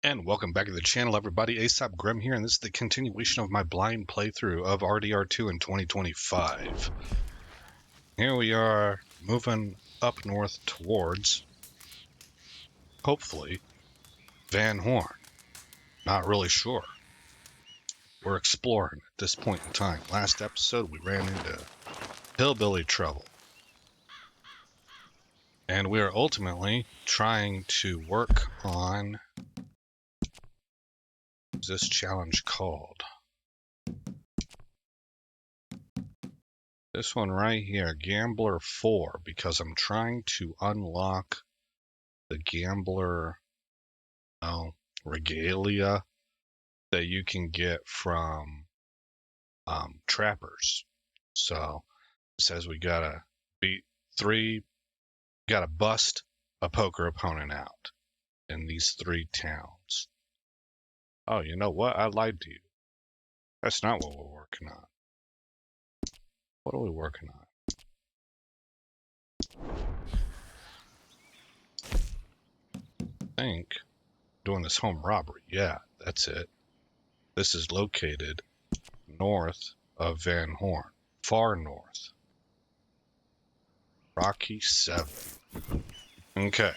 And welcome back to the channel, everybody. Aesop Grim here, and this is the continuation of my blind playthrough of RDR2 in 2025. Here we are, moving up north towards, hopefully, Van Horn. Not really sure. We're exploring at this point in time. Last episode, we ran into hillbilly trouble. And we are ultimately trying to work on... What's this challenge called? This one right here, Gambler 4, because I'm trying to unlock the Gambler regalia that you can get from trappers. So it says we gotta bust a poker opponent out in these 3 towns. Oh, you know what? I lied to you. That's not what we're working on. What are we working on? I think doing this home robbery. Yeah, that's it. This is located north of Van Horn. Far north. Rocky 7. Okay.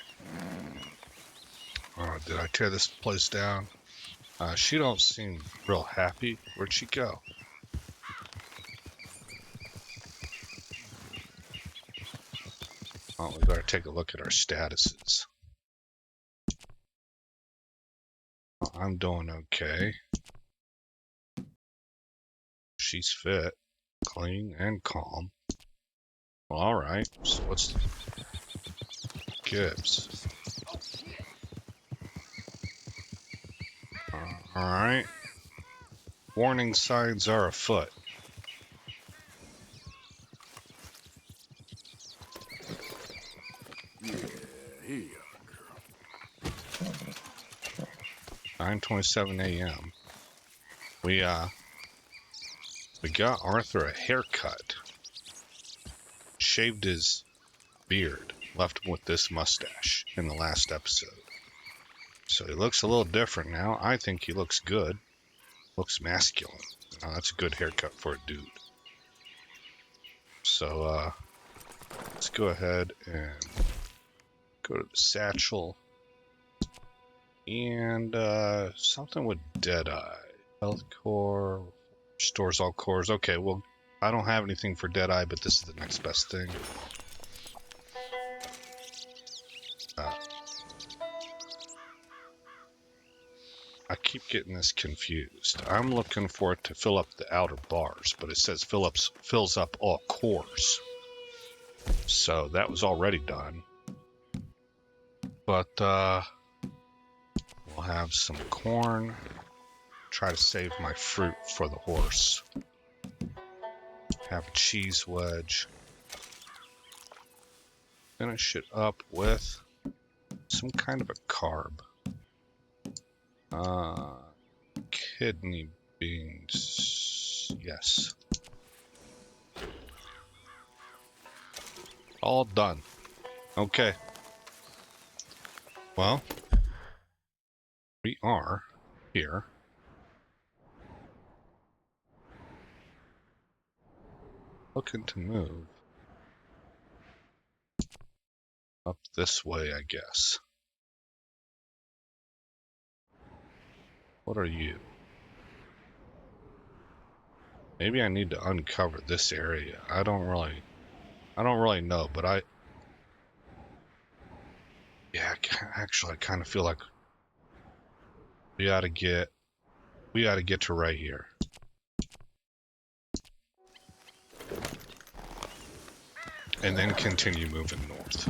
Did I tear this place down? She don't seem real happy. Where'd she go? Oh, we better take a look at our statuses. Well, I'm doing okay. She's fit, clean, and calm. Well, alright. So what's Gibbs? Alright. Warning signs are afoot. Yeah, here you are, girl. 9:27 a.m. We got Arthur a haircut. Shaved his beard. Left him with this mustache in the last episode. So he looks a little different now. I think he looks good. Looks masculine. That's a good haircut for a dude. So, let's go ahead and go to the satchel. And, something with Deadeye. Health core, restores all cores. Okay, well, I don't have anything for Deadeye, but this is the next best thing. I keep getting this confused. I'm looking for it to fill up the outer bars, but it says fills up all cores. So that was already done. But we'll have some corn. Try to save my fruit for the horse. Have a cheese wedge. Finish it up with some kind of a carb. Kidney beans. Yes. All done. Okay. Well, we are here. Looking to move up this way, I guess. What are you? Maybe I need to uncover this area. I don't really know, but yeah, actually I kind of feel like we ought to get to right here. And then continue moving north.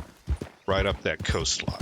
Right up that coastline.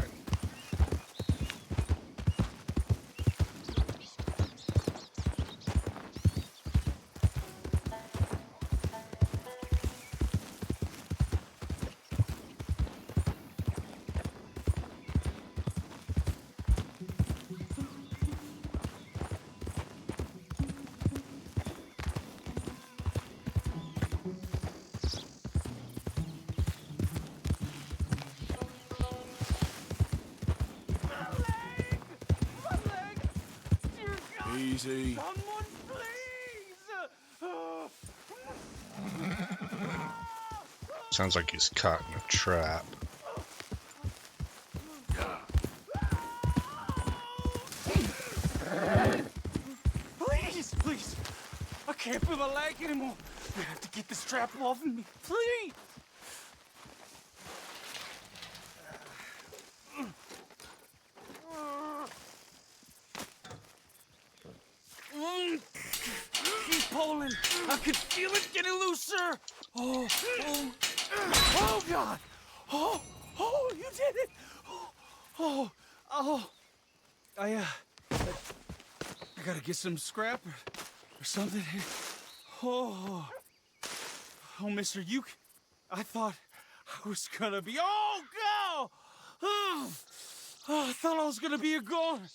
Easy. Someone, please! Sounds like he's caught in a trap. Please, please! I can't feel my leg anymore. You have to get this trap off of me, please! Keep pulling. I can feel it getting looser. Oh, God. Oh, you did it. Oh. I gotta get some scrap or something here. Oh, mister, I thought I was gonna be, God. Oh, I thought I was gonna be a goner.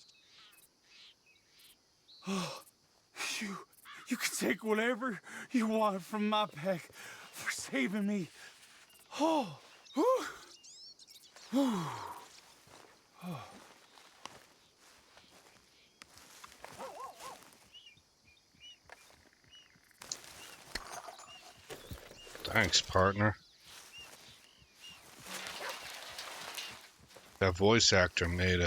Oh, you can take whatever you want from my pack for saving me. Oh, Thanks, partner. That voice actor made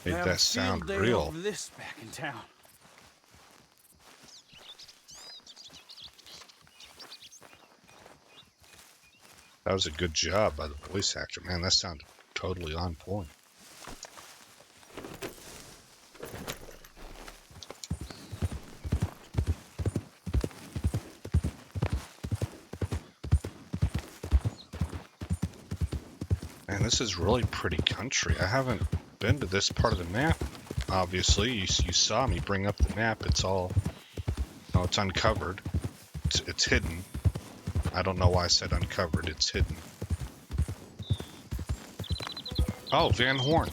that sound real. Over this back in town. That was a good job by the voice actor. Man, that sounded totally on point. Man, this is really pretty country. I haven't been to this part of the map. Obviously, you saw me bring up the map. It's all, no, it's uncovered. It's hidden. I don't know why I said uncovered. It's hidden. Oh, Van Horn.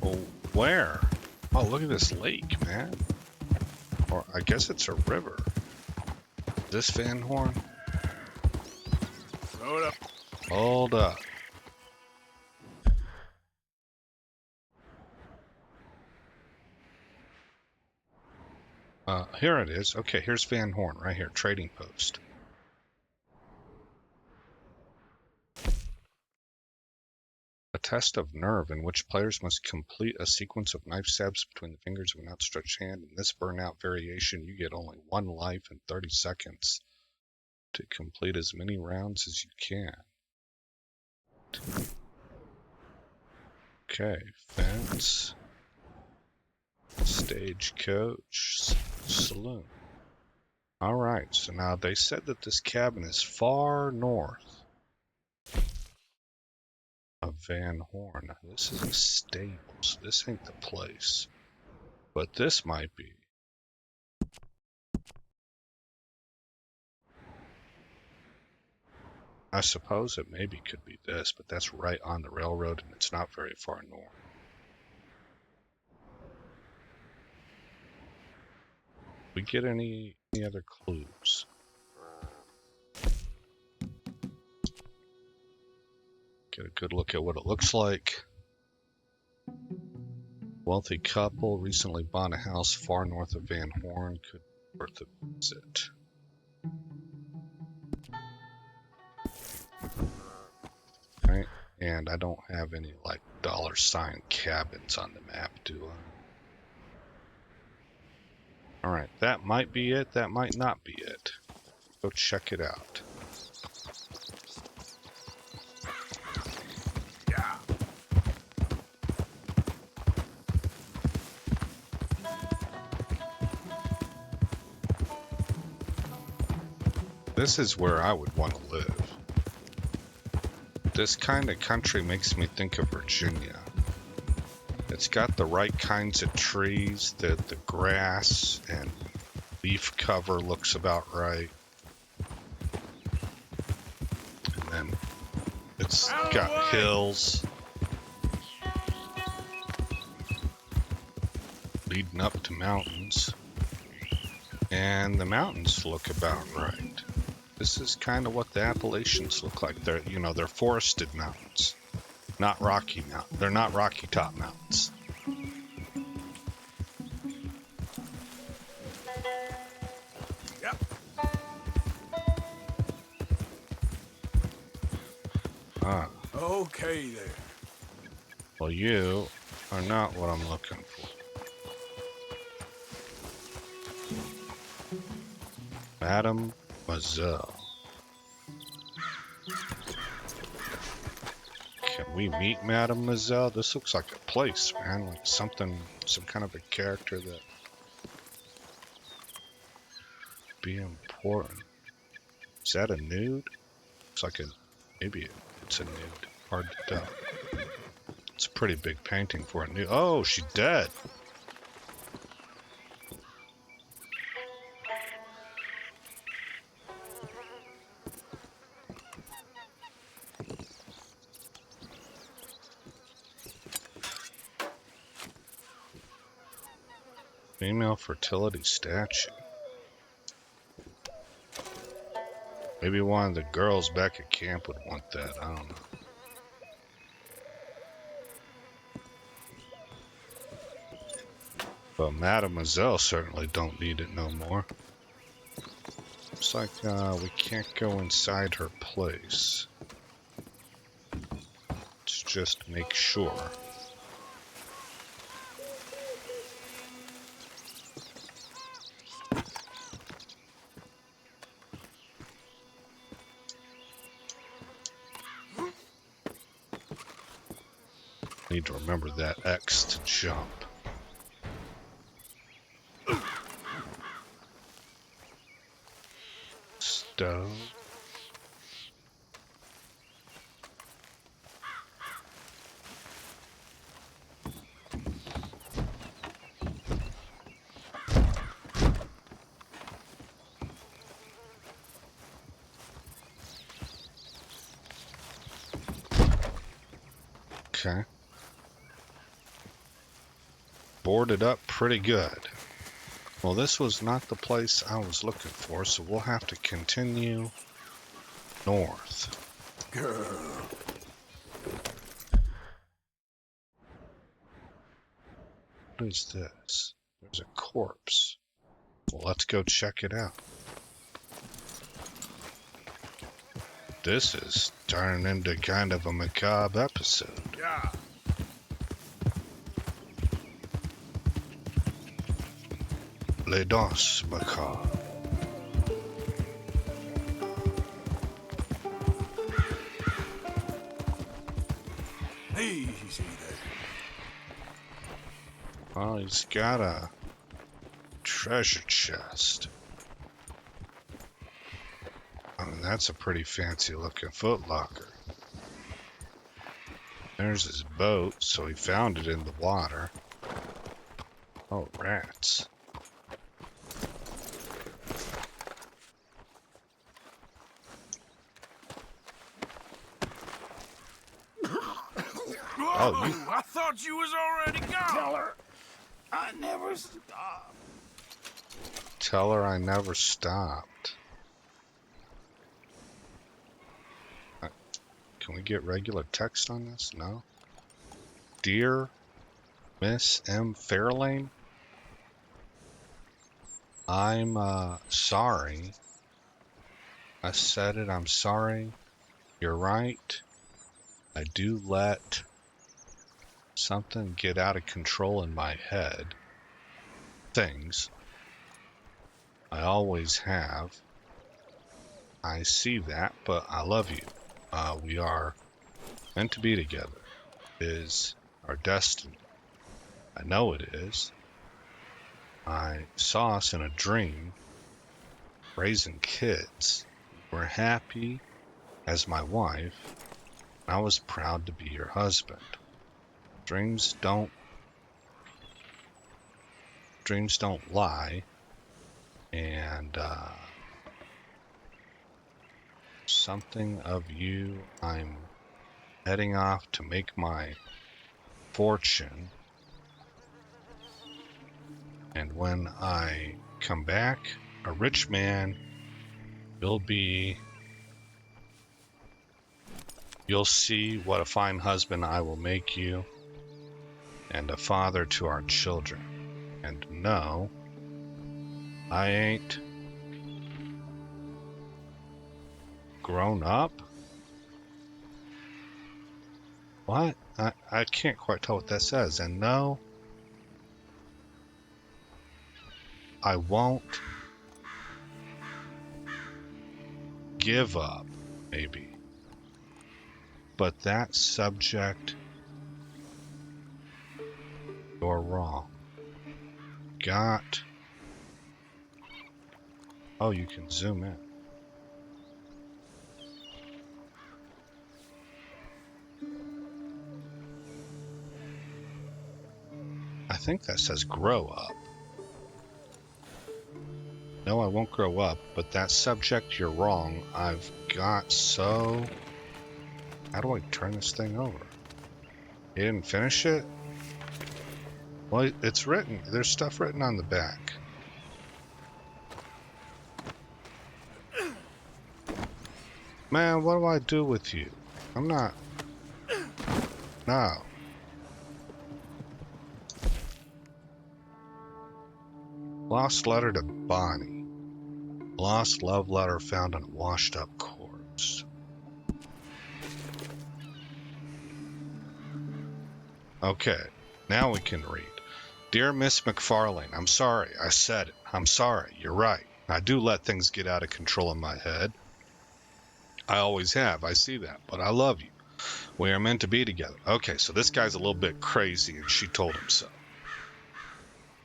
Oh, where? Oh, look at this lake, man. Or I guess it's a river. This Van Horn? Throw it up. Hold up. Here it is. Okay, here's Van Horn right here, trading post. A test of nerve in which players must complete a sequence of knife stabs between the fingers of an outstretched hand. In this burnout variation, you get only 1 life and 30 seconds to complete as many rounds as you can. Okay, fence. Stagecoach, saloon. Alright, so now they said that this cabin is far north of Van Horn. Now, this is a stable, so this ain't the place. But this might be. I suppose it maybe could be this, but that's right on the railroad and it's not very far north. We get any other clues? Get a good look at what it looks like. Wealthy couple recently bought a house far north of Van Horn. Could be worth a visit. Right, and I don't have any like $sign cabins on the map, do I? Alright, that might be it, that might not be it. Go check it out. Yeah. This is where I would want to live. This kind of country makes me think of Virginia. It's got the right kinds of trees, the grass and leaf cover looks about right. And then it's got hills leading up to mountains. And the mountains look about right. This is kind of what the Appalachians look like. They're, you know, they're forested mountains, not rocky mountains. They're not Rocky Top mountains. Yep. Ah, Okay there. well, you are not what I'm looking for. Mademoiselle. Can we meet Mademoiselle? This looks like a place, man. Like something, some kind of a character that be important. Is that a nude? Looks like a, maybe it's a nude. Hard to tell. It's a pretty big painting for a nude. Oh, she's dead. Female fertility statue. Maybe one of the girls back at camp would want that. I don't know. But Mademoiselle certainly don't need it no more. Looks like we can't go inside her place. Let's just make sure. Need to remember that X to jump. Stove. Okay. Boarded up pretty good. Well, this was not the place I was looking for, so we'll have to continue north. Girl. What is this? There's a corpse. Well, let's go check it out. This is turning into kind of a macabre episode. Yeah. Les danses macabres. Easy there. Oh, he's got a treasure chest. I mean, that's a pretty fancy looking footlocker. There's his boat, so he found it in the water. Oh, rats. Oh, you- I thought you was already gone. Tell her I never stopped. Tell her I never stopped. Can we get regular text on this? No. Dear Miss M. Fairlane, I'm sorry. I said it, I'm sorry. You're right. I do let something get out of control in my head. Things. I always have. I see that, but I love you. We are meant to be together. It is our destiny. I know it is. I saw us in a dream, raising kids. We're happy as my wife. I was proud to be your husband. Dreams don't lie, and something of you. I'm heading off to make my fortune, and when I come back, a rich man You'll see what a fine husband I will make you, and a father to our children. And no, I ain't grown up? What? I can't quite tell what that says. And no, I won't give up, maybe. But that subject, you're wrong. Got... Oh, you can zoom in. I think that says grow up. No, I won't grow up, but that subject, you're wrong. I've got so... How do I turn this thing over? You didn't finish it? Well, it's written. There's stuff written on the back. Man, what do I do with you? I'm not... No. Lost letter to Bonnie. Lost love letter found on a washed up corpse. Okay, now we can read. Dear Miss McFarlane, I'm sorry. I said it. I'm sorry. You're right. I do let things get out of control in my head. I always have. I see that. But I love you. We are meant to be together. Okay, so this guy's a little bit crazy, and she told him so.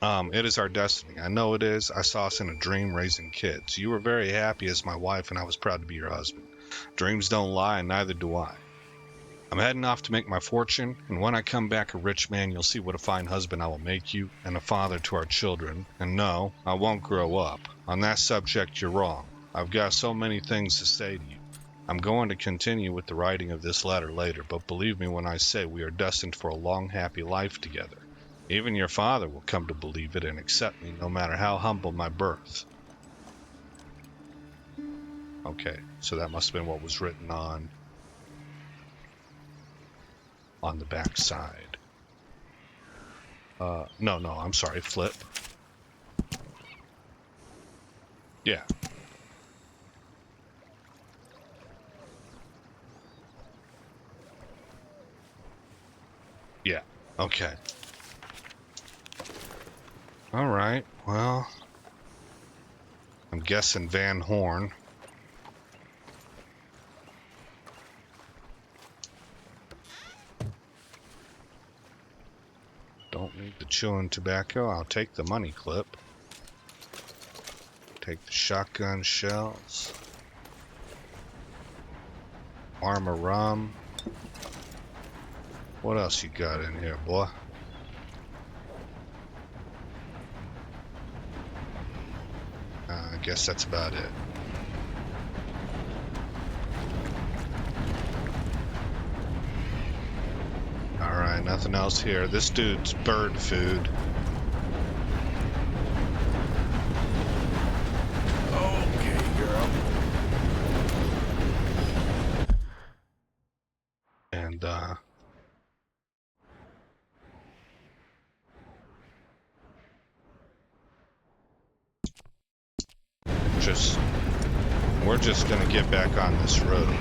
It is our destiny. I know it is. I saw us in a dream raising kids. You were very happy as my wife, and I was proud to be your husband. Dreams don't lie, and neither do I. I'm heading off to make my fortune, and when I come back a rich man, you'll see what a fine husband I will make you, and a father to our children. And no, I won't grow up. On that subject, you're wrong. I've got so many things to say to you. I'm going to continue with the writing of this letter later, but believe me when I say we are destined for a long, happy life together. Even your father will come to believe it and accept me, no matter how humble my birth. Okay, so that must have been what was written on the back side. No, I'm sorry, flip. Yeah. Yeah, okay. Alright, well, I'm guessing Van Horn. Don't need the chewing tobacco. I'll take the money clip. Take the shotgun shells. Armor rum. What else you got in here, boy? I guess that's about it. Alright, nothing else here. This dude's bird food. Okay, girl. And, we're just gonna get back on this road.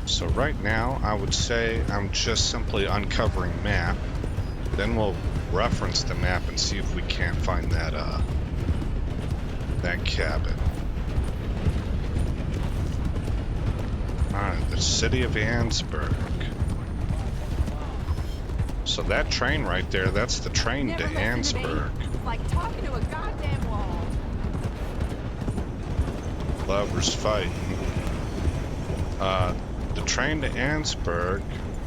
So right now, I would say I'm just simply uncovering map. Then we'll reference the map and see if we can't find that cabin. Alright, the city of Annsburg. So that train right there, that's the train to Annsburg. Like talking to a goddamn wall. Lovers fighting. The train to Ansburg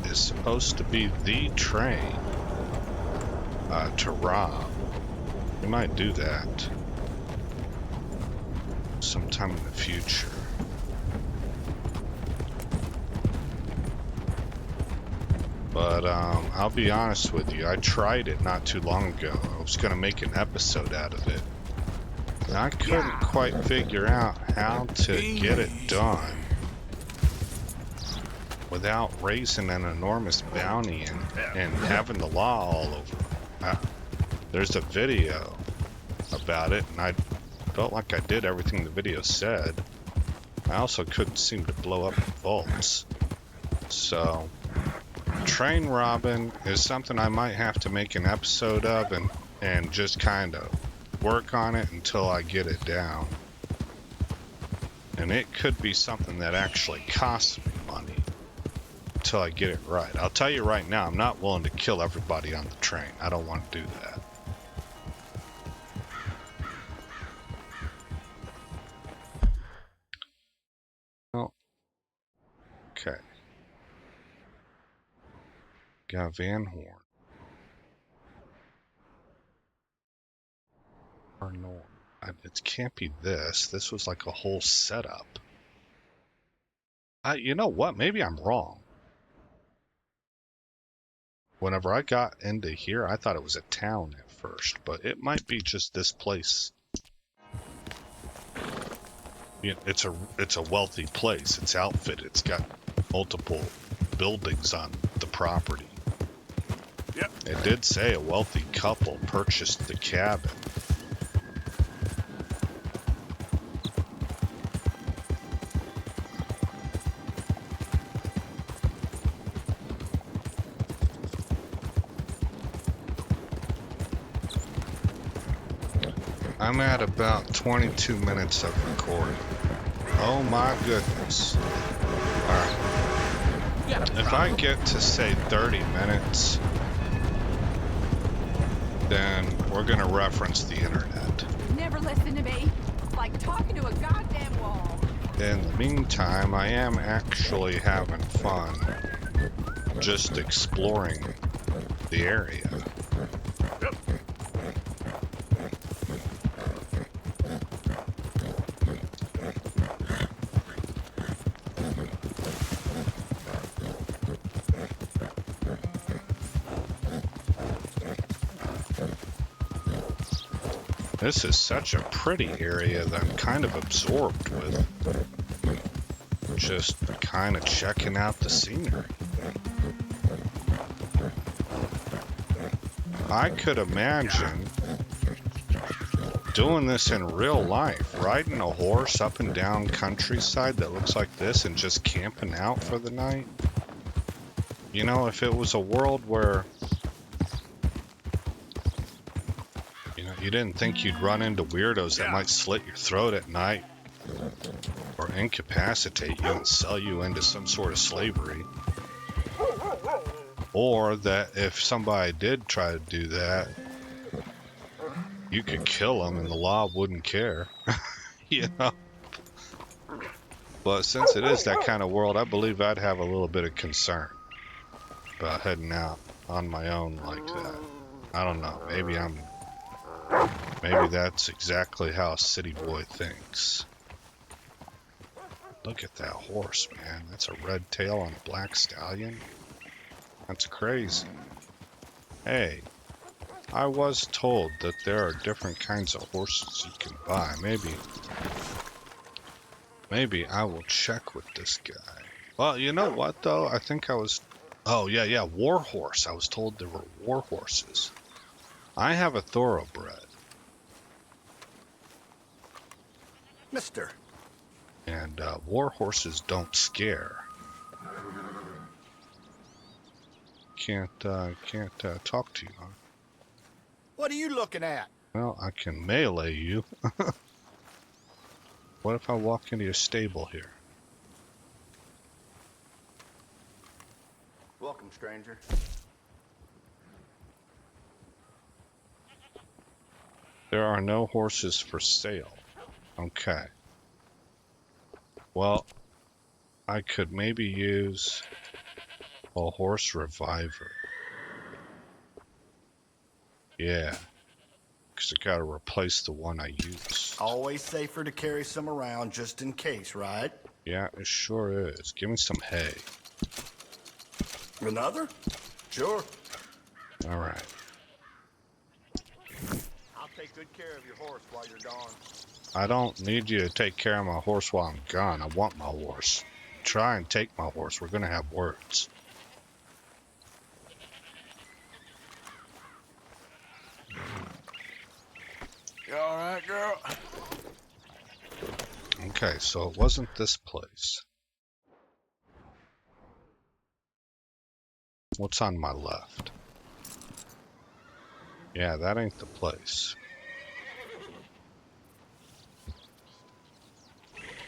is supposed to be the train to rob. We might do that sometime in the future. But I'll be honest with you, I tried it not too long ago. I was going to make an episode out of it. And I couldn't quite figure out how to get it done without raising an enormous bounty and having the law all over. There's a video about it, and I felt like I did everything the video said. I also couldn't seem to blow up the vaults. So, train robbing is something I might have to make an episode of and just kind of work on it until I get it down. And it could be something that actually costs me money until I get it right. I'll tell you right now, I'm not willing to kill everybody on the train. I don't want to do that. Well, okay. Got Van Horn. Or no, it can't be this. This was like a whole setup. You know what? Maybe I'm wrong. Whenever I got into here, I thought it was a town at first, but it might be just this place. You know, it's a wealthy place. It's outfitted. It's got multiple buildings on the property. Yep. It did say a wealthy couple purchased the cabin. I'm at about 22 minutes of recording. Oh my goodness. Alright. If I get to say 30 minutes, then we're gonna reference the internet. Never listen to me. Like talking to a goddamn wall. In the meantime, I am actually having fun just exploring the area. This is such a pretty area that I'm kind of absorbed with. Just kind of checking out the scenery. I could imagine doing this in real life, riding a horse up and down countryside that looks like this and just camping out for the night. You know, if it was a world where you didn't think you'd run into weirdos that might slit your throat at night or incapacitate you and sell you into some sort of slavery. Or that if somebody did try to do that, you could kill them and the law wouldn't care. You know? But since it is that kind of world, I believe I'd have a little bit of concern about heading out on my own like that. I don't know. Maybe that's exactly how a city boy thinks. Look at that horse, man. That's a red tail on a black stallion. That's crazy. Hey, I was told that there are different kinds of horses you can buy. Maybe I will check with this guy. Well, you know what though? I think I was... Oh, yeah, war horse. I was told there were war horses. I have a thoroughbred. Mister. And war horses don't scare. Can't talk to you, huh? What are you looking at? Well, I can melee you. What if I walk into your stable here? Welcome, stranger. There are no horses for sale. Okay. Well, I could maybe use a horse reviver. Yeah, because I gotta replace the one I used. Always safer to carry some around just in case, right? Yeah, it sure is. Give me some hay. Another? Sure. All right. I'll take good care of your horse while you're gone. I don't need you to take care of my horse while I'm gone. I want my horse. Try and take my horse. We're gonna have words. You all right, girl? Okay, so it wasn't this place. What's on my left? Yeah, that ain't the place.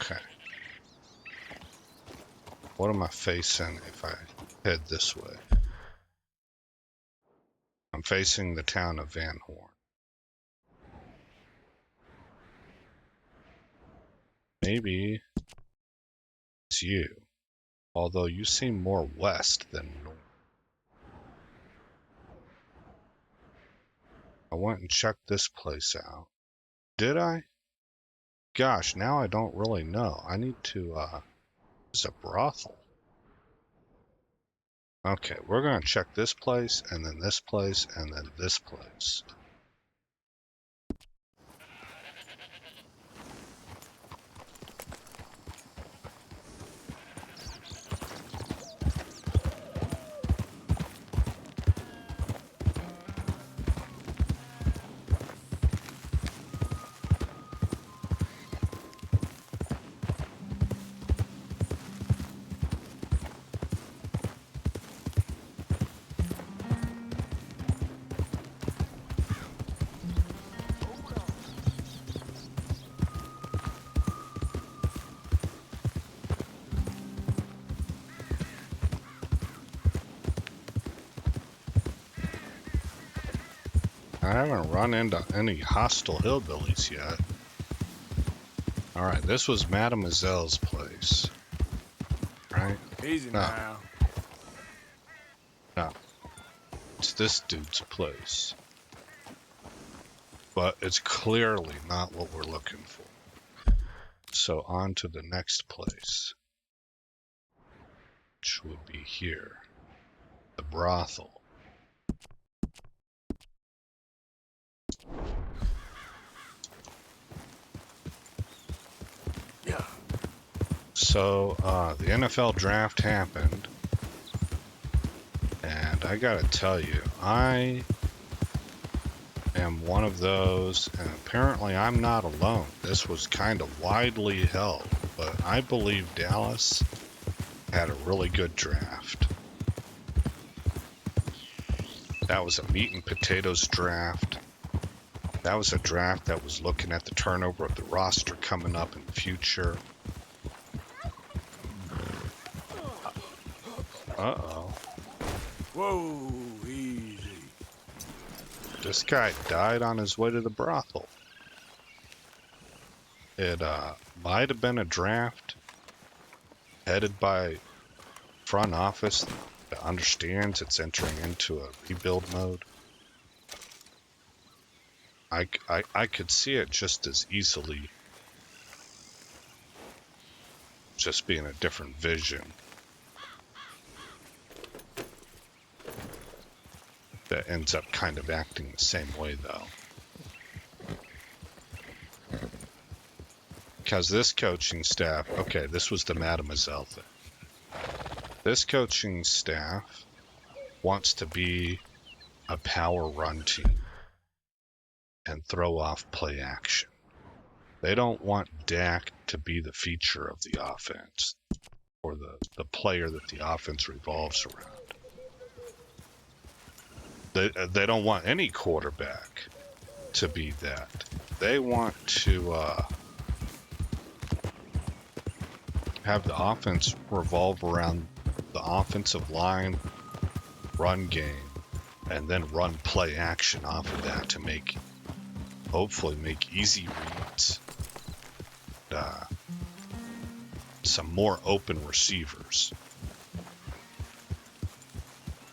Okay. What am I facing if I head this way? I'm facing the town of Van Horn. Maybe it's you, although you seem more west than north. I went and checked this place out. Did I? Gosh, now I don't really know. I need to, it's a brothel. Okay, we're gonna check this place, and then this place, and then this place. I haven't run into any hostile hillbillies yet. Alright, this was Mademoiselle's place. Right? Easy No. now. No. It's this dude's place. But it's clearly not what we're looking for. So on to the next place. Which would be here. The brothel. Yeah. So, the NFL draft happened. And I gotta tell you, I am one of those, and apparently I'm not alone. This was kind of widely held, but I believe Dallas had a really good draft. That was a meat and potatoes draft. That was a draft that was looking at the turnover of the roster coming up in the future. Uh-oh. Whoa, easy. This guy died on his way to the brothel. It might have been a draft headed by front office that understands it's entering into a rebuild mode. I could see it just as easily just being a different vision that ends up kind of acting the same way, though. Because this coaching staff, okay, this was the Mademoiselle thing. This coaching staff wants to be a power run team and throw off play action. They don't want Dak to be the feature of the offense or the player that the offense revolves around. They don't want any quarterback to be that. They want to have the offense revolve around the offensive line, run game, and then run play action off of that to hopefully make easy reads, some more open receivers.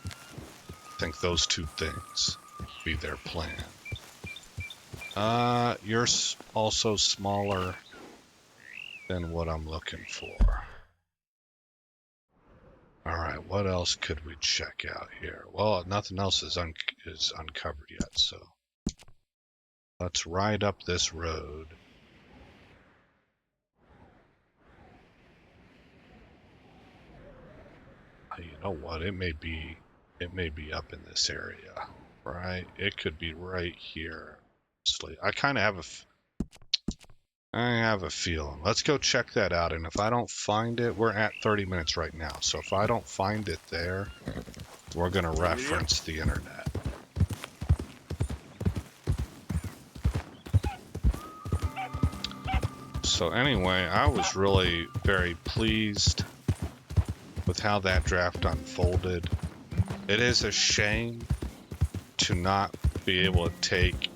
I think those two things be their plan. You're also smaller than what I'm looking for. All right, what else could we check out here? Well, nothing else is uncovered yet, so let's ride up this road. You know what? It may be up in this area, right? It could be right here. I kind of have a feeling. Let's go check that out, and if I don't find it, we're at 30 minutes right now, so if I don't find it there, we're gonna reference the internet. So anyway, I was really very pleased with how that draft unfolded. It is a shame to not be able to take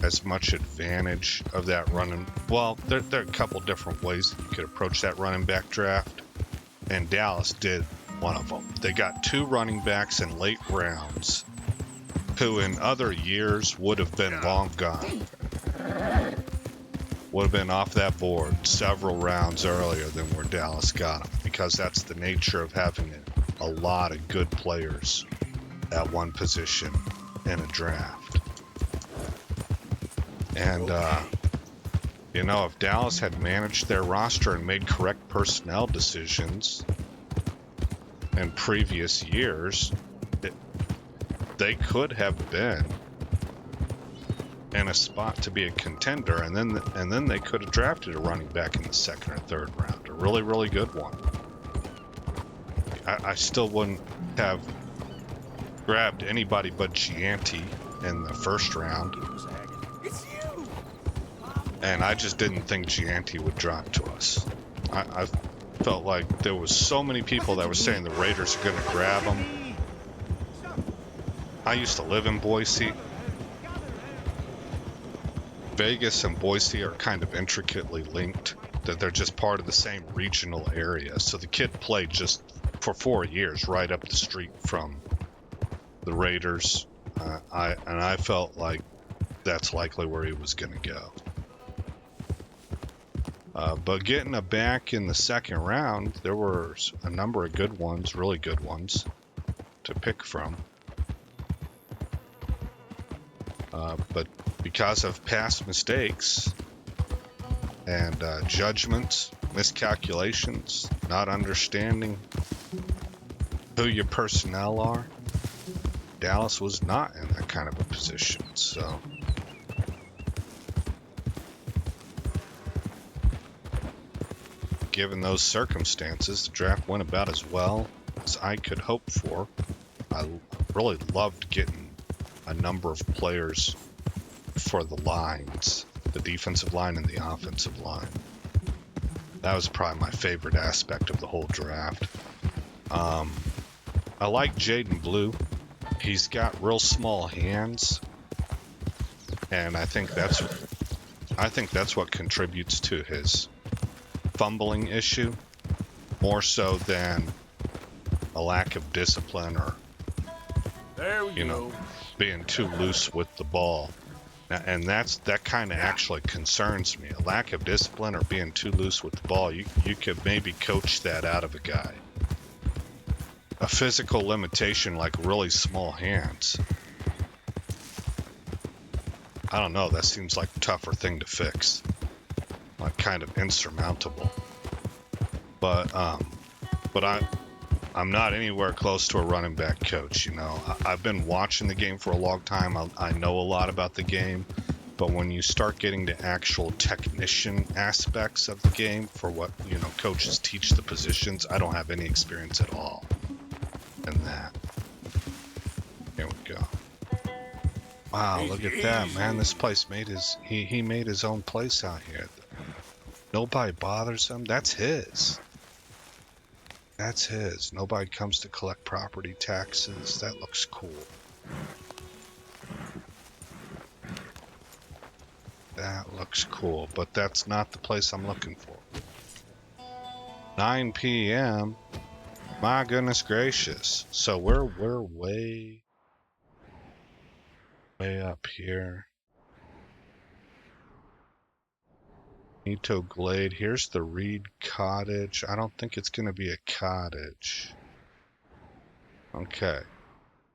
as much advantage of that running. Well, there are a couple different ways that you could approach that running back draft, and Dallas did one of them. They got 2 running backs in late rounds who in other years would have been long gone. Would have been off that board several rounds earlier than where Dallas got them, because that's the nature of having a lot of good players at one position in a draft. And, you know, if Dallas had managed their roster and made correct personnel decisions in previous years, they could have been in a spot to be a contender, and then they could have drafted a running back in the 2nd or 3rd round, a really, really good one. I still wouldn't have grabbed anybody but Gianti in the 1st round. It's you. And I just didn't think Gianti would drop to us. I felt like there was so many people that were saying the Raiders are going to grab him. I used to live in Boise. Vegas and Boise are kind of intricately linked, that they're just part of the same regional area. So the kid played just for 4 years right up the street from the Raiders. I felt like that's likely where he was going to go. But getting a back in the 2nd round, there were a number of good ones, really good ones, to pick from. But because of past mistakes and judgments, miscalculations, not understanding who your personnel are, Dallas was not in that kind of a position. So given those circumstances, the draft went about as well as I could hope for. I really loved getting a number of players for the lines, the defensive line and the offensive line. That was probably my favorite aspect of the whole draft. I like Jaden Blue. He's got real small hands, and I think that's what contributes to his fumbling issue, more so than a lack of discipline or, you know, being too loose with the ball. And that kind of actually concerns me. A lack of discipline or being too loose with the ball, you could maybe coach that out of a guy. A physical limitation like really small hands, I don't know, that seems like a tougher thing to fix. Like kind of insurmountable. But I'm not anywhere close to a running back coach, you know. I've been watching the game for a long time. I know a lot about the game. But when you start getting to actual technician aspects of the game for what, you know, coaches teach the positions, I don't have any experience at all in that. Here we go. Wow, look at that, man. This place he made his own place out here. Nobody bothers him. That's his. That's his. Nobody comes to collect property taxes. That looks cool. That looks cool, but that's not the place I'm looking for. 9 p.m. My goodness gracious. So we're way up here. Nito Glade. Here's the Reed Cottage. I don't think it's going to be a cottage. Okay.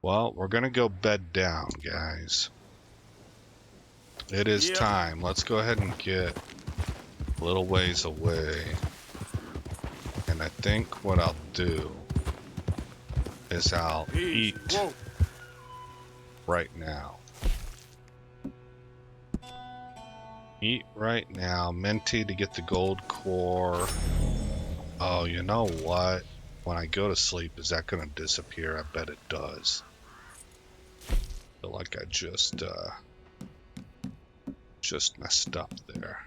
Well, we're going to go bed down, guys. It is time. Let's go ahead and get a little ways away. And I think what I'll do is I'll eat right now. Eat right now. Minty to get the gold core. Oh, you know what? When I go to sleep, is that going to disappear? I bet it does. I feel like I just messed up there.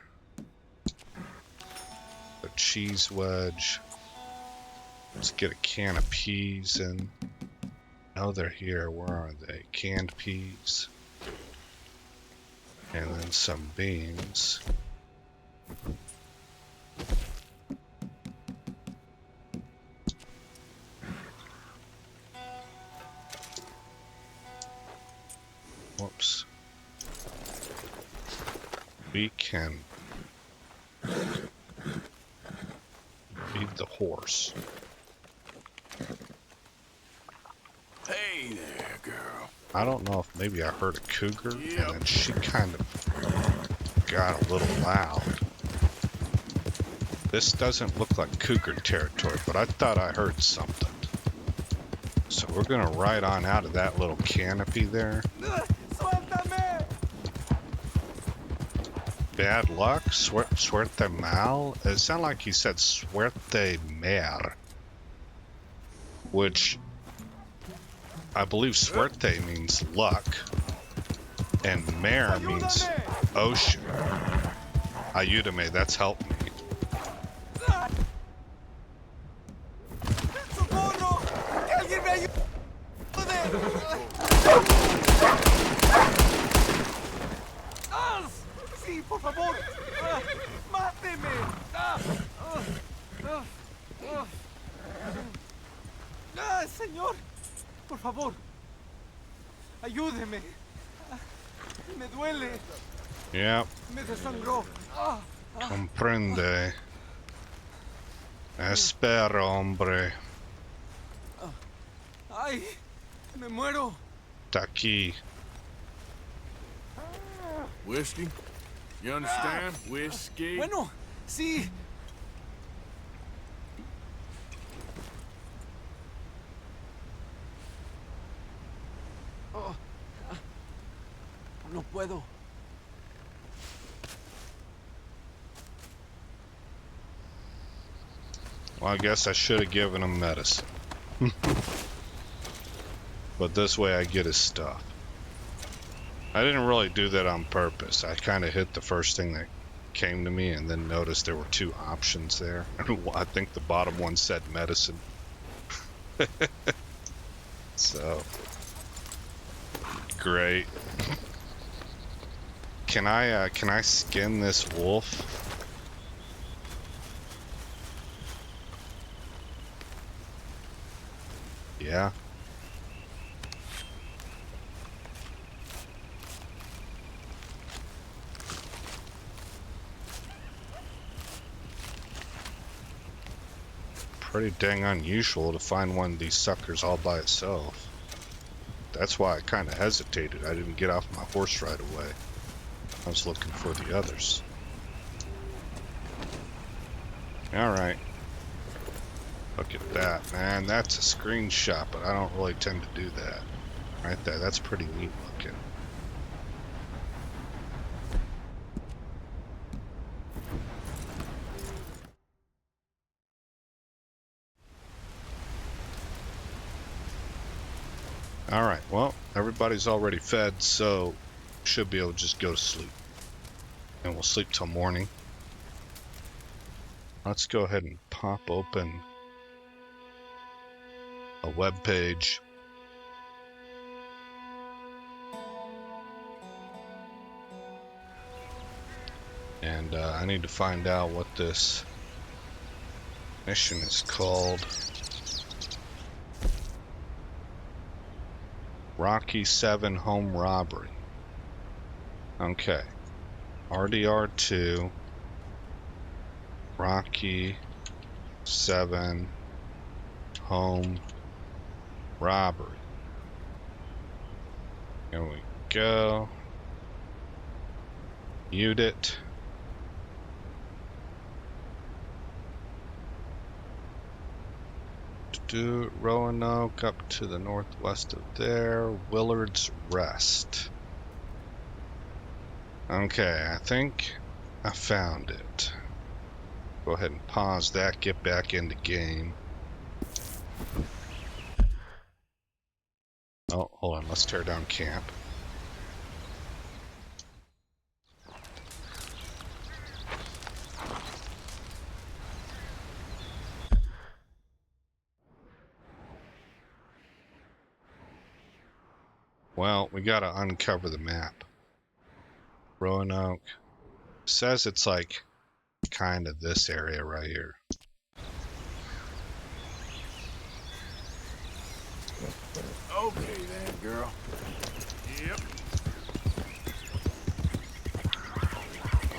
The cheese wedge. Let's get a can of peas in. Oh, they're here. Where are they? Canned peas. And then some beans. Whoops. We can feed the horse. Hey there, girl. I don't know if maybe I heard a cougar, and then she kind of got a little loud. This doesn't look like cougar territory, but I thought I heard something. So we're gonna ride on out of that little canopy there. Bad luck? Suerte mal? It sounded like he said suerte mer. Which I believe suerte means luck, and mer means ocean. Ayúdame, that's help me. Sí, por favor. Máteme. Señor, por favor. Ayúdeme. Me duele. Yep. Me desangró. Comprende. Espera, hombre. Ay, me muero. Está aquí. Whiskey? You understand? Whiskey? Bueno, sí. Oh, no puedo. Well, I guess I should have given him medicine. But this way I get his stuff. I didn't really do that on purpose. I kind of hit the first thing that came to me and then noticed there were two options there. I think the bottom one said medicine. So, great. Can I skin this wolf? Yeah. Pretty dang unusual to find one of these suckers all by itself. That's why I kind of hesitated. I didn't get off my horse right away. I was looking for the others. Alright. Look at that, man. That's a screenshot, but I don't really tend to do that. Right there. That's pretty neat looking. Alright, well, everybody's already fed, so should be able to just go to sleep. And we'll sleep till morning. Let's go ahead and pop open a web page. And I need to find out what this Mission is called Rocky 7 Home Robbery. Okay. RDR2 Rocky 7 Home Robbery. Here we go. Mute it. Do Roanoke up to the northwest of there. Willard's Rest. Okay, I think I found it. Go ahead and pause that, get back into game. Oh, hold on, let's tear down camp. Well, we gotta uncover the map. Roanoke. Says it's like kind of this area right here. Okay then, girl. Yep.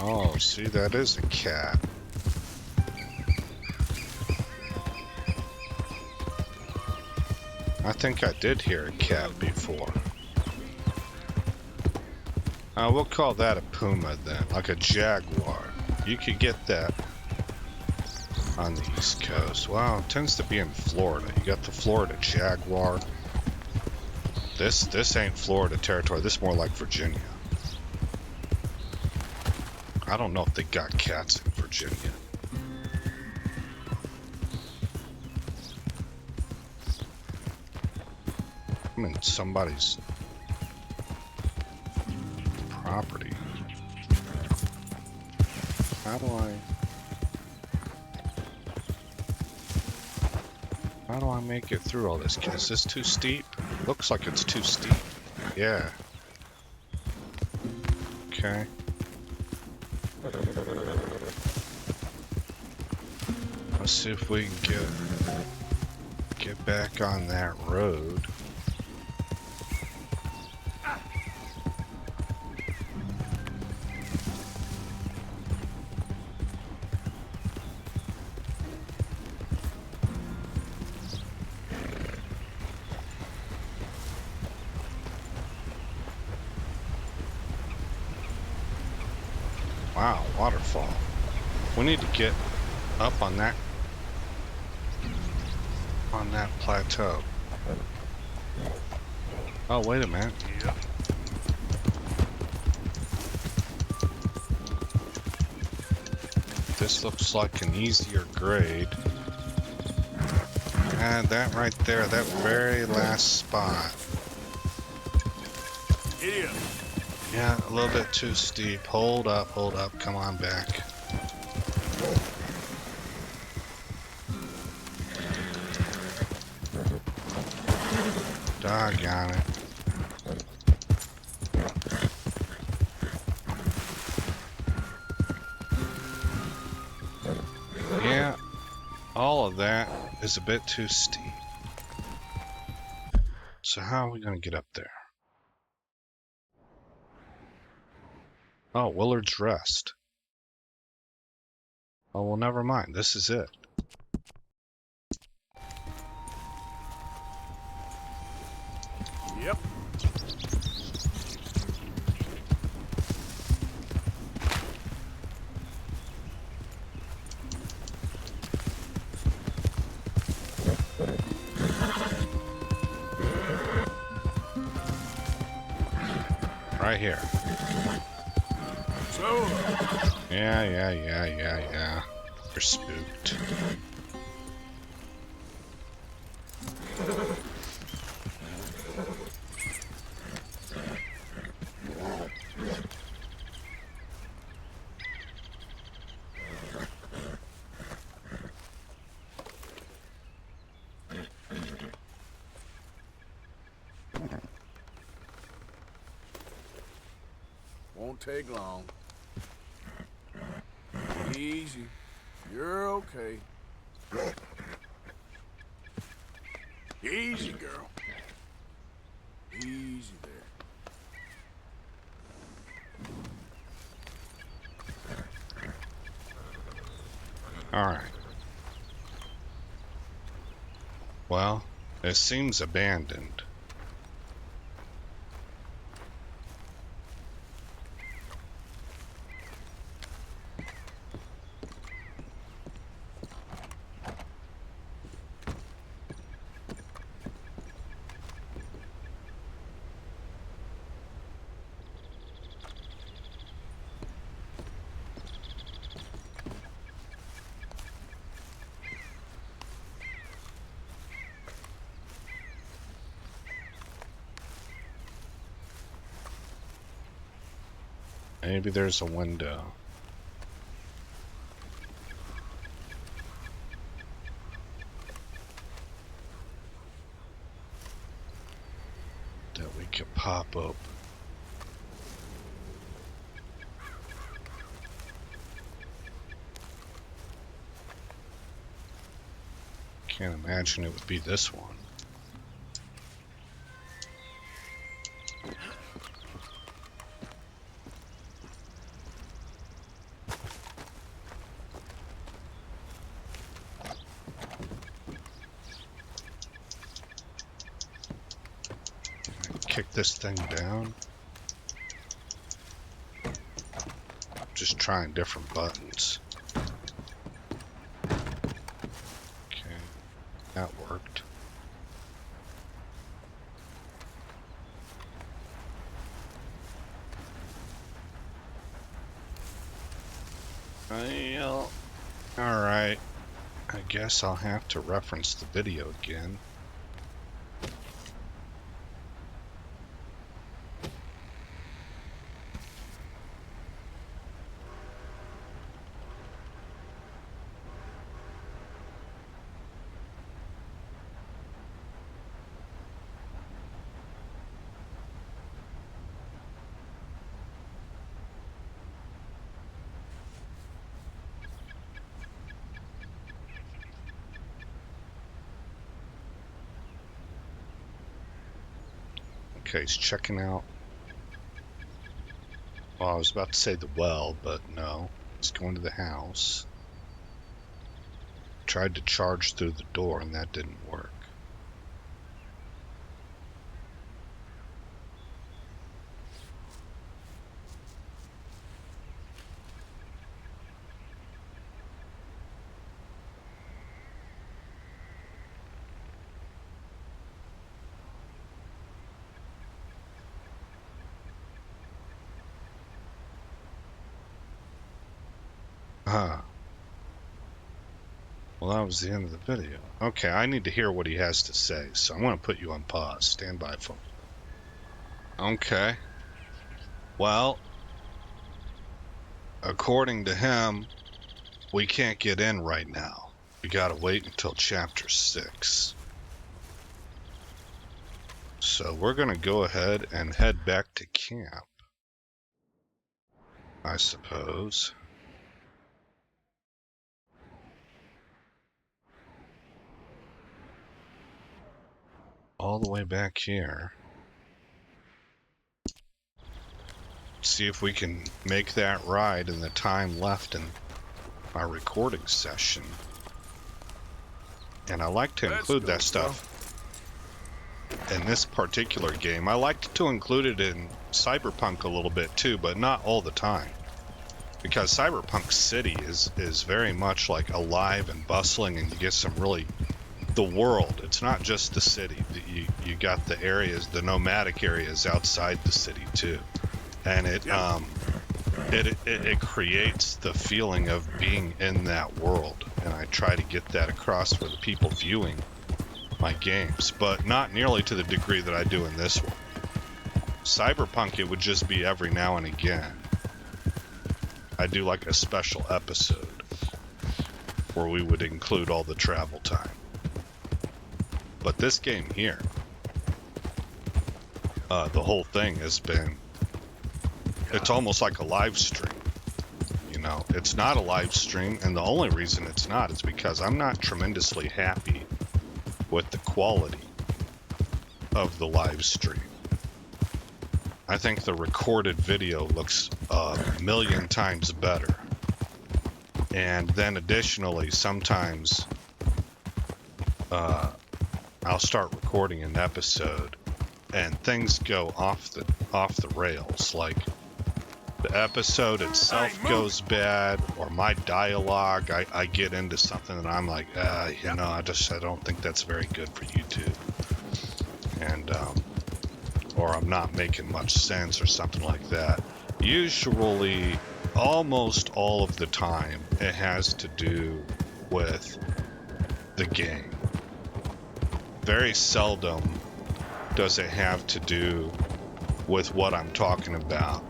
Oh, see, that is a cat. I think I did hear a cat before. We'll call that a puma then, like a jaguar. You could get that on the East Coast. Well, it tends to be in Florida. You got the Florida jaguar. This ain't Florida territory. This is more like Virginia. I don't know if they got cats in Virginia. I'm in somebody's property. How do I make it through all this? Is this too steep? Looks like it's too steep. Yeah. Okay. Let's see if we can get back on that road. Wow, waterfall. We need to get up on that plateau. Oh, wait a minute. Yep. This looks like an easier grade. And that right there, that very last spot. Idiot. Yeah, a little bit too steep. Hold up, come on back. Doggone it. Yeah, all of that is a bit too steep. So how are we gonna get up there? Oh, Willard's Rest. Oh, well, never mind. This is it. Yep. Right here. So, Yeah. You're spooked. won't take long. Easy. You're okay. Easy, girl. Easy there. Alright. Well, it seems abandoned. Maybe there's a window. That we could pop open. Can't imagine it would be this one. Kick this thing down. Just trying different buttons. Okay, that worked. Well, alright. I guess I'll have to reference the video again. Okay, he's checking out. Well, I was about to say the well, but no. He's going to the house. Tried to charge through the door, and that didn't work. Ah. Well, that was the end of the video. Okay, I need to hear what he has to say, so I'm going to put you on pause. Stand by for me. Okay. Well, according to him, we can't get in right now. We gotta wait until chapter 6. So we're gonna go ahead and head back to camp, I suppose. All the way back here. See if we can make that ride in the time left in our recording session. And I like to include that stuff in this particular game. I like to include it in Cyberpunk a little bit too, but not all the time. Because Cyberpunk City is very much like alive and bustling, and you get some really... the world. It's not just the city. You got the areas, the nomadic areas outside the city too. And it creates the feeling of being in that world, and I try to get that across for the people viewing my games, but not nearly to the degree that I do in this one. Cyberpunk, it would just be every now and again. I do like a special episode where we would include all the travel time. But this game here, the whole thing has been, it's almost like a live stream, you know, it's not a live stream, and the only reason it's not is because I'm not tremendously happy with the quality of the live stream. I think the recorded video looks a million times better. And then additionally, sometimes I'll start recording an episode and things go off the rails. Like the episode itself goes bad, or my dialogue, I get into something and I'm like, you know, I don't think that's very good for YouTube. And or I'm not making much sense or something like that. Usually, almost all of the time, it has to do with the game. Very seldom does it have to do with what I'm talking about.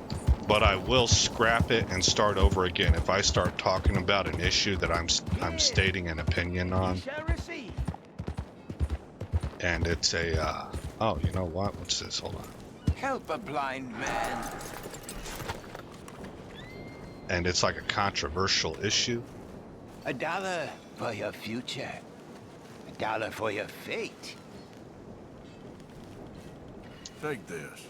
But I will scrap it and start over again if I start talking about an issue that I'm stating an opinion on. And it's a oh, you know what? What's this? Hold on. Help a blind man. And it's like a controversial issue. $1 for your future. $1 for your fate. Take this.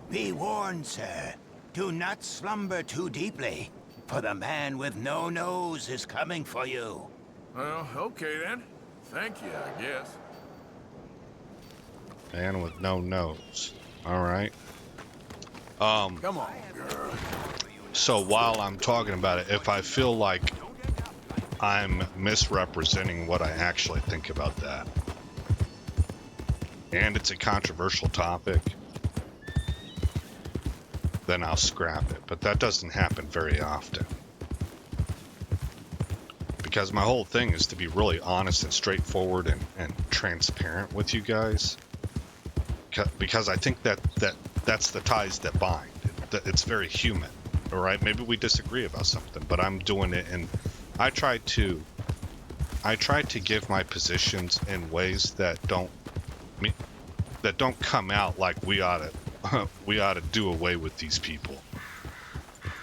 Be warned, sir. Do not slumber too deeply, for the man with no nose is coming for you. Well, okay then. Thank you, I guess. Man with no nose. All right. Come on, girl. So while I'm talking about it, if I feel like I'm misrepresenting what I actually think about that, and it's a controversial topic, then I'll scrap it. But that doesn't happen very often. Because my whole thing is to be really honest and straightforward and transparent with you guys. Because I think that's the ties that bind. It's very human. All right, maybe we disagree about something, but I'm doing it, and I try to give my positions in ways that don't come out like we ought to do away with these people.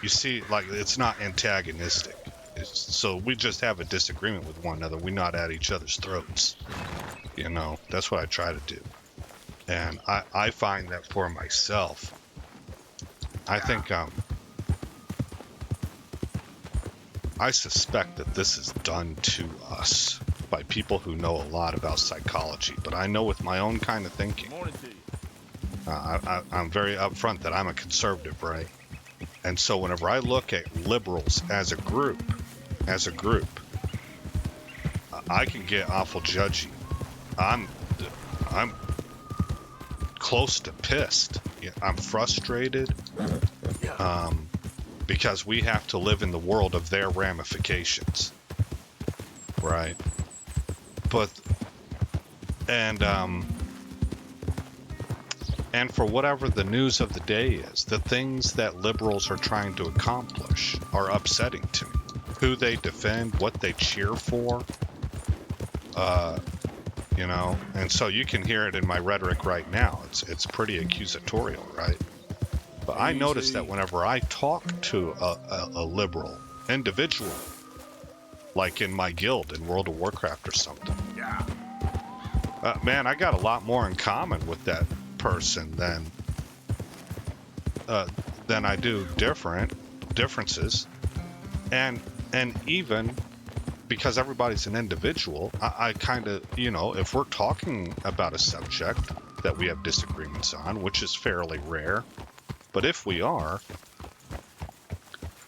You see, like, it's not antagonistic. So we just have a disagreement with one another. We're not at each other's throats. You know, that's what I try to do. And I find that for myself, I think I suspect that this is done to us by people who know a lot about psychology. But I know with my own kind of thinking, Morning to you. I'm very upfront that I'm a conservative, right? And so whenever I look at liberals as a group, I can get awful judgy. I'm close to pissed. I'm frustrated because we have to live in the world of their ramifications, right? But and for whatever the news of the day is, the things that liberals are trying to accomplish are upsetting to me. Who they defend, what they cheer for, you know, and so you can hear it in my rhetoric right now. It's pretty accusatorial, right? But I notice that whenever I talk to a liberal individual, like in my guild in World of Warcraft or something, man, I got a lot more in common with that person than I do differences, and even because everybody's an individual, I kind of, you know, if we're talking about a subject that we have disagreements on, which is fairly rare, but if we are,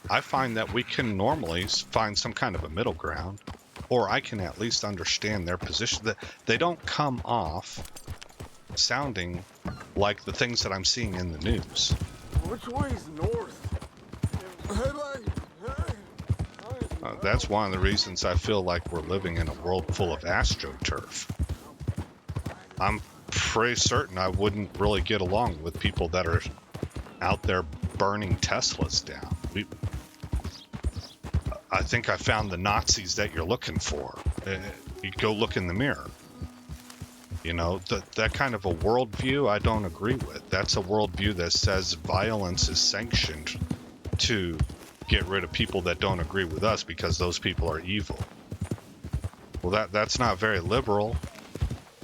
I find that we can normally find some kind of a middle ground, or I can at least understand their position. That they don't come off sounding like the things that I'm seeing in the news. Which way's north? That's one of the reasons I feel like we're living in a world full of astroturf. I'm pretty certain I wouldn't really get along with people that are out there burning Teslas down. I think I found the Nazis that you're looking for. You go look in the mirror. You know, that kind of a worldview I don't agree with. That's a worldview that says violence is sanctioned to get rid of people that don't agree with us because those people are evil. Well, that's not very liberal.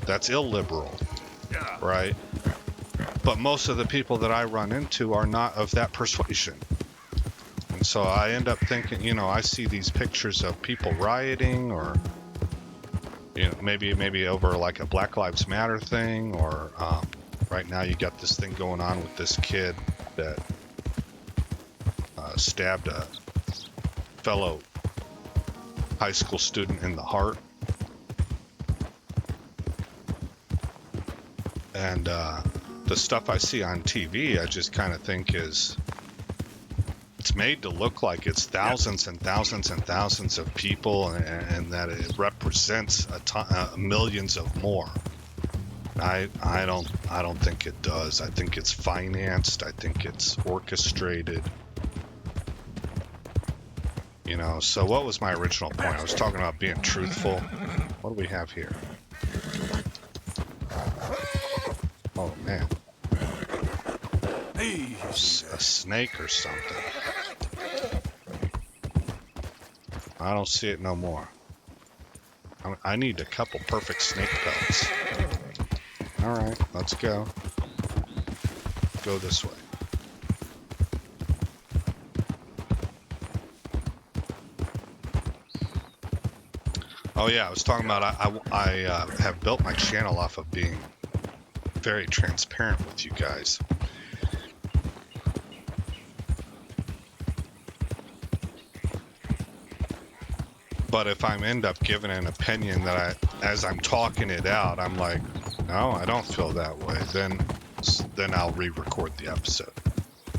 That's illiberal, right? But most of the people that I run into are not of that persuasion. And so I end up thinking, you know, I see these pictures of people rioting, or, you know, maybe over like a Black Lives Matter thing, or right now you got this thing going on with this kid that stabbed a fellow high school student in the heart. And the stuff I see on TV, I just kind of think it's made to look like it's thousands and thousands and thousands of people, and that it represents millions of more. I don't think it does. I think it's financed. I think it's orchestrated. You know, so what was my original point? I was talking about being truthful. What do we have here? Oh, man. A snake or something. I don't see it no more. I need a couple perfect snake pelts. Alright, let's go. Go this way. Oh yeah, I was talking about I have built my channel off of being very transparent with you guys. But if I end up giving an opinion that as I'm talking it out, I'm like, no, I don't feel that way, then I'll re-record the episode.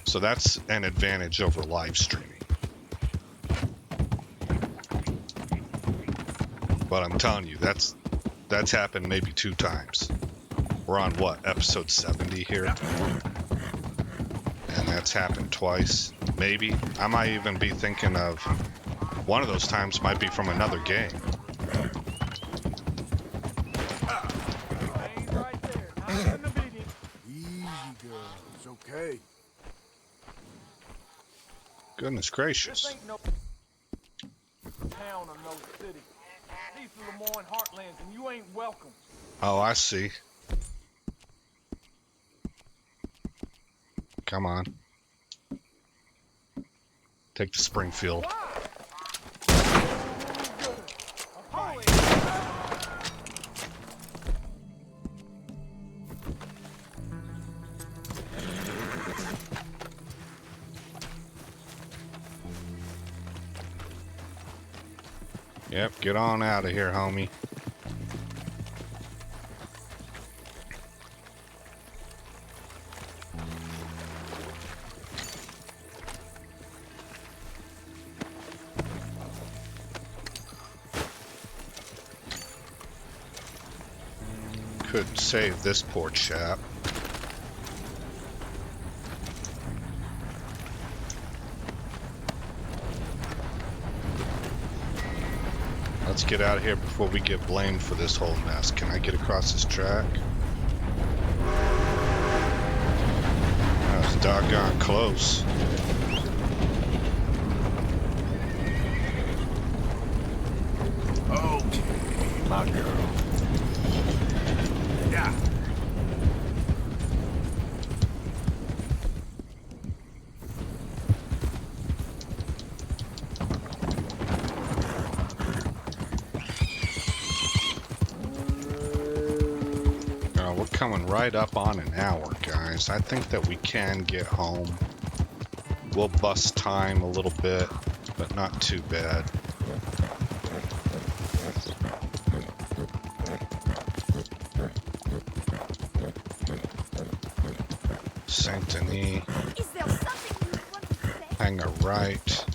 So that's an advantage over live streaming. But I'm telling you, that's happened maybe 2 times. We're on what, episode 70 here? And that's happened twice, maybe. I might even be thinking of one of those times might be from another game. Easy, girl. It's okay. Goodness gracious. This ain't no town or no city. These are the Lemoyne Heartlands, and you ain't welcome. Oh, I see. Come on. Take the Springfield. Yep, get on out of here, homie. Could save this poor chap. Let's get out of here before we get blamed for this whole mess. Can I get across this track? That was doggone close. Okay, my girl. Yeah. We're coming right up on an hour, guys. I think that we can get home. We'll bust time a little bit, but not too bad. Saint Denis. Is there something you want to say? Hang a right.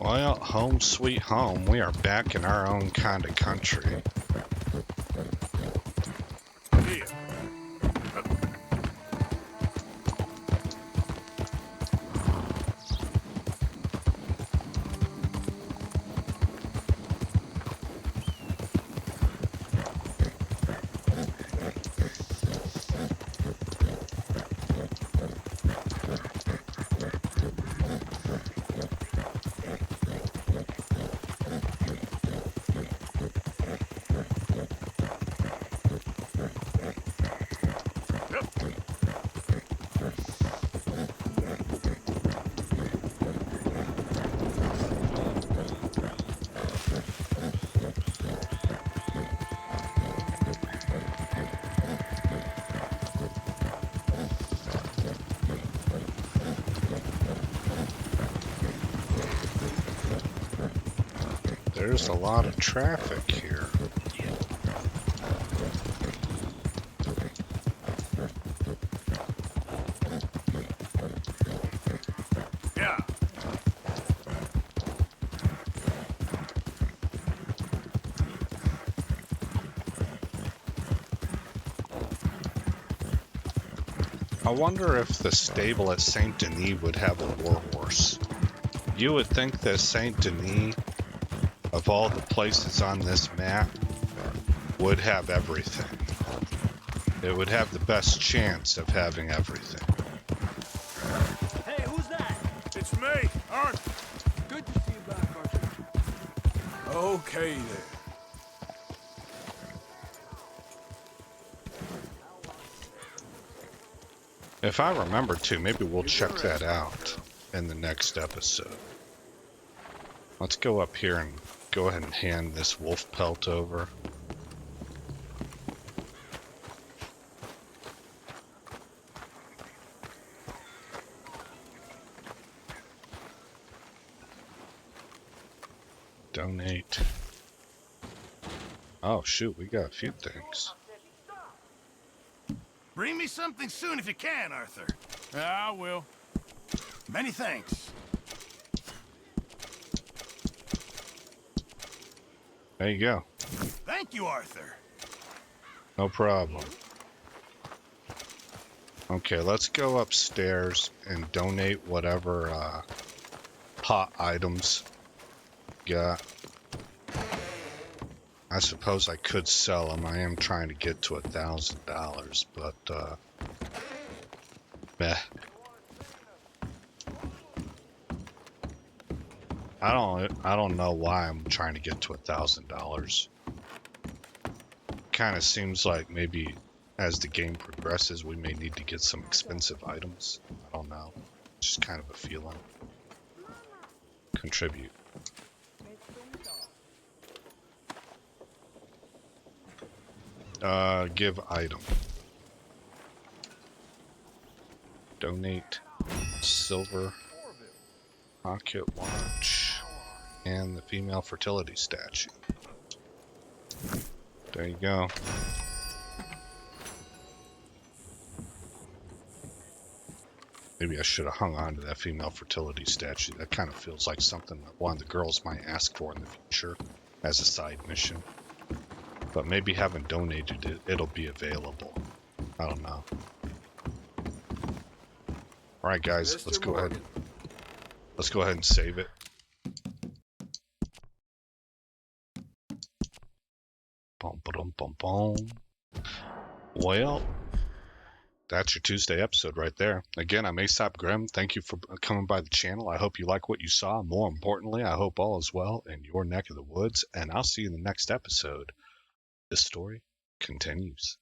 Well, home sweet home. We are back in our own kind of country. Here. there's a lot of traffic here. Yeah. I wonder if the stable at Saint Denis would have a warhorse. You would think that Saint Denis, of all the places on this map, would have everything. It would have the best chance of having everything. Hey, who's that? It's me, Arthur. Good to see you back, Arthur. Okay then. If I remember to, maybe we'll check that out in the next episode. Let's go up here and go ahead and hand this wolf pelt over. Donate. Oh shoot, we got a few things. Bring me something soon if you can, Arthur. I will. Many thanks. There you go. Thank you, Arthur. No problem. Okay, let's go upstairs and donate whatever hot items we got. I suppose I could sell them. I am trying to get to $1,000, but meh. I don't know why I'm trying to get to $1,000. Kind of seems like maybe as the game progresses, we may need to get some expensive items. I don't know. Just kind of a feeling. Contribute. Give item. Donate silver pocket watch and the female fertility statue. There you go. Maybe I should have hung on to that female fertility statue. That kind of feels like something that one of the girls might ask for in the future as a side mission. But maybe having donated it, it'll be available. I don't know. Alright guys, let's go ahead. Let's go ahead and save it. Boom, boom, boom, boom. Well, that's your Tuesday episode right there. Again, I'm Aesop Grimm. Thank you for coming by the channel. I hope you like what you saw. More importantly, I hope all is well in your neck of the woods. And I'll see you in the next episode. This story continues.